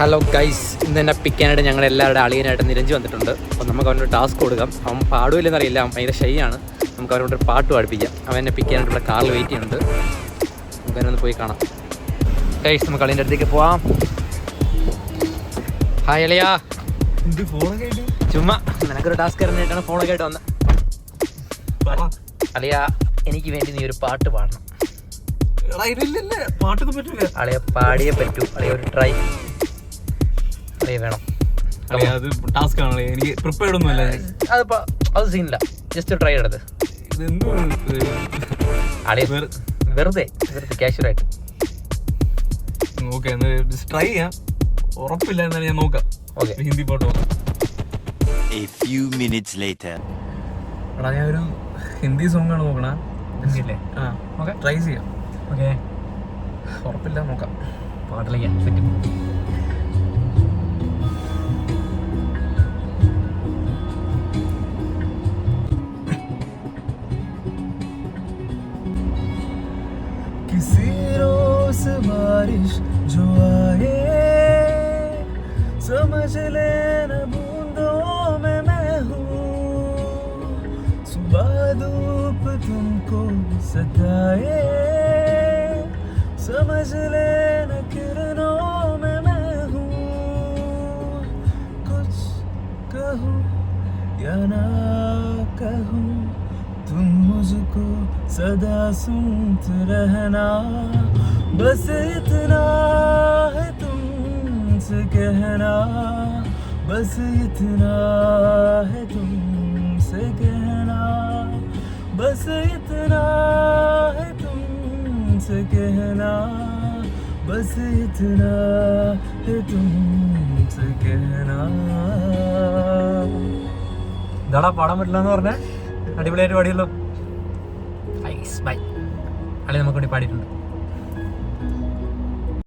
Hello guys, ഇന്ന് തന്നെ പിക്ക് ചെയ്യാനായിട്ട് ഞങ്ങൾ എല്ലാവരുടെ അളിയനായിട്ട് നിരഞ്ജ് വന്നിട്ടുണ്ട്. അപ്പോൾ നമുക്ക് അവനൊരു ടാസ്ക് കൊടുക്കാം. അവൻ പാടുമില്ലെന്നറിയില്ല, അവൻ ഭയങ്കര ഷൈ ആണ്. നമുക്ക് അവനോട് ഒരു പാട്ട് പഠിപ്പിക്കാം. അവൻ എന്നെ പിക്ക് ചെയ്യാനായിട്ട് ഇവിടെ കാറിൽ വെയിറ്റ് ചെയ്യുന്നുണ്ട്. നമുക്ക് അവനൊന്ന് പോയി കാണാം. ഗൈസ്, നമുക്ക് അളിയൻ്റെ അടുത്തേക്ക് പോവാം. ഹായ് അളിയാ. ചുമ്മാ നിനക്കൊരു ടാസ്ക് അറിഞ്ഞിട്ടാണ് ഫോണൊക്കെ ആയിട്ട് വന്നത്. അളിയ, എനിക്ക് വേണ്ടി നീ ഒരു പാട്ട് പാടണം. അളിയ പാടിയേ പറ്റൂ. അളിയ ഒരു ട്രൈ അളിയ വേണം. എനിക്ക് പ്രിപ്പയർഡ് ഒന്നുമല്ല. അത് സീനില്ല, ജസ്റ്റ് ട്രൈ എടുത്ത് അളിയ വെറുതെ കാഷ്വലായിട്ട്. ഓക്കെ, ട്രൈ ചെയ്യാം. ഉറപ്പില്ല, എന്നാലും ഞാൻ നോക്കാം. ഓക്കെ, ഹിന്ദി പാട്ട് നോക്കാം. A few minutes later. എടാ, ഞാൻ ഒരു ഹിന്ദി സോങ് ആണ് നോക്കണേ. ഹിന്ദിയില്ലേ? ഓക്കെ, ട്രൈ ചെയ്യാം. ഓക്കെ, ഉറപ്പില്ല, നോക്കാം. പാട്ടിലേക്ക് സെറ്റ്. किसी रोज बारिश जो आए, समझ लेना बूंदों में मैं हूँ. सुबह धूप तुमको सताए, समझ लेना किरणों में मैं हूँ. कुछ कहूँ या ना कहूँ, तुम मुझको सदा सुनते रहना. बस इतना है तुमसे कहना, बस इतना है तुमसे कहना, बस इतना है तुमसे कहना, बस इतना है तुमसे कहना. ഇതാടാ പാടാൻ പറ്റില്ല എന്ന് പറഞ്ഞാൽ അടിപൊളിയായിട്ട് പാടിയല്ലോ. ബൈ. അല്ലെ നമുക്ക് വേണ്ടി പാടിയിട്ടുണ്ട്.